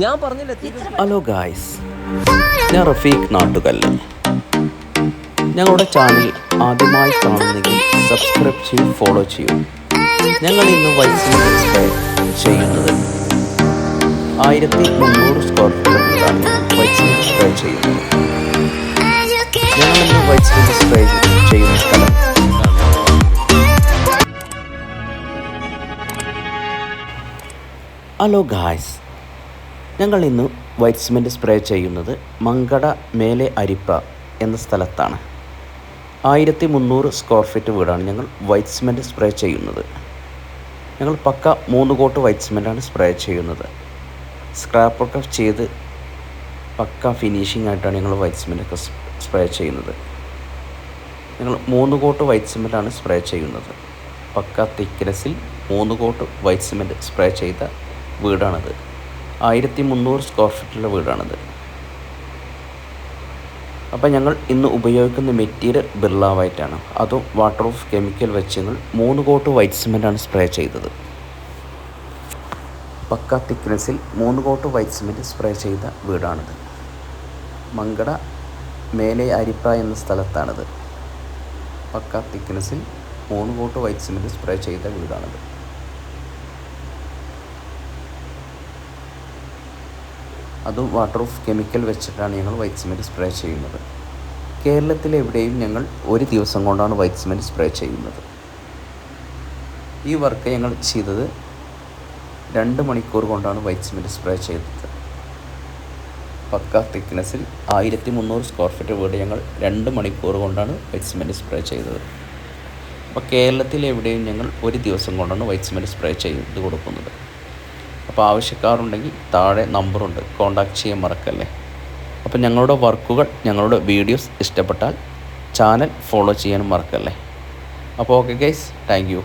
ഞാൻ പറഞ്ഞില്ല. Hello guys, ഞാൻ റഫീഖ് നാട്ടുകല്ല്. ഞങ്ങളുടെ ചാനൽ ആദ്യമായി കാണുന്നെങ്കിൽ സബ്സ്ക്രൈബ് ചെയ്യും, ഫോളോ ചെയ്യും. ഞങ്ങൾ ഇന്ന് വൈറ്റ് സിമെന്റ് സ്പ്രേ ചെയ്യുന്നത് 1300 സ്ക്വയർ ഫീറ്റ് വീടാണ് വൈറ്റ് സിമെന്റ് സ്പ്രേ ചെയ്യുന്നത്. ഞങ്ങളിന്ന് വൈറ്റ് സിമെന്റ് സ്പ്രേ ചെയ്യുന്ന സ്ഥലം ഹലോ ഗായ്സ്, ഞങ്ങൾ ഇന്ന് വൈറ്റ് സിമെൻറ്റ് സ്പ്രേ ചെയ്യുന്നത് മങ്കട മേലെ അരിപ്പ എന്ന സ്ഥലത്താണ്. 1300 സ്ക്വയർ ഫീറ്റ് വീടാണ് ഞങ്ങൾ വൈറ്റ് സിമെൻറ്റ് സ്പ്രേ ചെയ്യുന്നത്. ഞങ്ങൾ പക്ക 3 കോട്ട് വൈറ്റ് സിമെൻറ്റാണ് സ്പ്രേ ചെയ്യുന്നത്. സ്ക്രാപ്പൊക്കെ ചെയ്ത് പക്ക ഫിനിഷിംഗ് ആയിട്ടാണ് ഞങ്ങൾ വൈറ്റ് സിമെൻറ്റൊക്കെ സ്പ്രേ ചെയ്യുന്നത്. ഞങ്ങൾ 3 കോട്ട് വൈറ്റ് സിമെൻറ്റാണ് സ്പ്രേ ചെയ്യുന്നത്. പക്ക തിക്നെസ്സിൽ 3 കോട്ട് വൈറ്റ് സിമെൻറ്റ് സ്പ്രേ ചെയ്ത വീടാണത്. 1300 സ്ക്വയർ ഫീറ്റുള്ള വീടാണിത്. അപ്പോൾ ഞങ്ങൾ ഇന്ന് ഉപയോഗിക്കുന്ന മെറ്റീരിയൽ ബിർള വൈറ്റാണ്. അതും വാട്ടർ ഓഫ് കെമിക്കൽ വെച്ച് ഞങ്ങൾ 3 കോട്ട് വൈറ്റ് സിമെൻറ്റാണ് സ്പ്രേ ചെയ്തത്. പക്ക തിക്നെസ്സിൽ 3 കോട്ട് വൈറ്റ് സിമെൻറ്റ് സ്പ്രേ ചെയ്ത വീടാണിത്. മങ്കട മേലെ അരിപ്പ എന്ന സ്ഥലത്താണിത്. പക്ക തിക്നെസ്സിൽ 3 കോട്ട് വൈറ്റ് സിമെൻറ്റ് സ്പ്രേ ചെയ്ത വീടാണിത്. അതും വാട്ടർ ഓഫ് കെമിക്കൽ വെച്ചിട്ടാണ് ഞങ്ങൾ വൈറ്റ് സിമെൻറ്റ് സ്പ്രേ ചെയ്യുന്നത്. കേരളത്തിലെവിടെയും ഞങ്ങൾ ഒരു ദിവസം കൊണ്ടാണ് വൈറ്റ് സിമെൻറ്റ് സ്പ്രേ ചെയ്യുന്നത്. ഈ വർക്ക് ഞങ്ങൾ ചെയ്തത് 2 മണിക്കൂർ കൊണ്ടാണ് വൈറ്റ് സിമെൻറ്റ് സ്പ്രേ ചെയ്തത്. പക്ക തിക്നെസ്സിൽ 1300 സ്ക്വയർ ഫീറ്റ് വീട് ഞങ്ങൾ 2 മണിക്കൂർ കൊണ്ടാണ് വൈറ്റ് സിമെൻറ്റ് സ്പ്രേ ചെയ്തത്. അപ്പോൾ കേരളത്തിലെവിടെയും ഞങ്ങൾ ഒരു ദിവസം കൊണ്ടാണ് വൈറ്റ് സിമെൻറ്റ് സ്പ്രേ ചെയ്ത് കൊടുക്കുന്നത്. അപ്പോൾ ആവശ്യക്കാരുണ്ടെങ്കിൽ താഴെ നമ്പറുണ്ട്, കോൺടാക്റ്റ് ചെയ്യാൻ മറക്കല്ലേ. അപ്പോൾ ഞങ്ങളുടെ വർക്കുകൾ, ഞങ്ങളുടെ വീഡിയോസ് ഇഷ്ടപ്പെട്ടാൽ ചാനൽ ഫോളോ ചെയ്യാനും മറക്കല്ലേ. അപ്പോൾ ഓക്കെ ഗൈസ്, താങ്ക് യു.